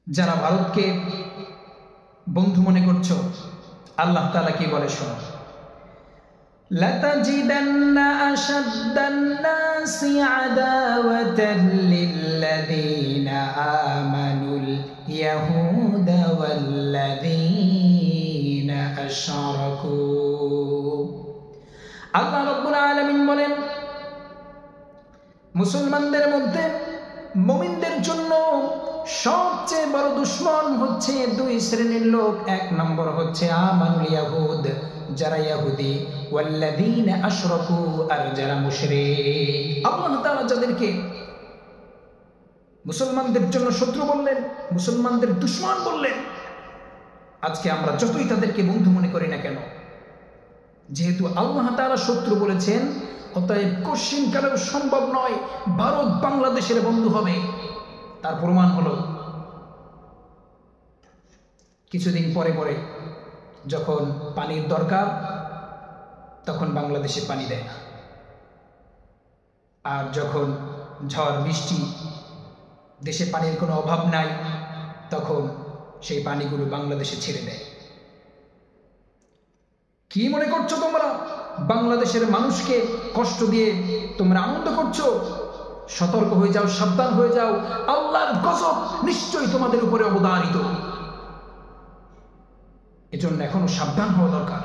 যারা ভারতকে বন্ধু মনে করছো, আল্লাহ তাআলা কি বলে শোনো, লাতাজিদান্না আশাদ্দান-নাসি আদাওয়াতান লিল্লাযীনা আমানুল ইয়াহুদা ওয়াল্লাযীনা আশরাকু। আল্লাহ রাব্বুল আলামিন বলেন, মুসলমানদের মধ্যে মুমিনদের জন্য সবচেয়ে বড় দুশমন হচ্ছে দুই শ্রেণীর লোক। এক নম্বর হচ্ছে আমানুল ইয়াহুদ, যারা ইহুদি, ওয়াল্লাযীনা আশরাকু, আর যারা মুশরিক। আল্লাহ তাআলা যাদেরকে মুসলমানদের জন্য শত্রু বললেন, মুসলমানদের দুশমন বললেন, আজকে আমরা যতই তাদেরকে বন্ধু মনে করি না কেন, যেহেতু আল্লাহ তাআলা শত্রু বলেছেন, অতএব কোশ্চিনকালেও সম্ভব নয় ভারত বাংলাদেশের বন্ধু হবে। তার প্রমাণ হলো কিছুদিন পরে পরে যখন পানির দরকার তখন বাংলাদেশে পানি দেয় না, আর যখন ঝড় বৃষ্টি, দেশে পানির কোনো অভাব নাই, তখন সেই পানিগুলো বাংলাদেশে ছেড়ে দেয়। কি মনে করছো তোমরা বাংলাদেশের মানুষকে কষ্ট দিয়ে তোমরা আনন্দ করছো? সতর্ক হয়ে যাও, সাবধান হয়ে যাও, আল্লাহর গজব নিশ্চয়ই তোমাদের উপরে অবধারিত। এজন্য এখনো সাবধান হওয়া দরকার।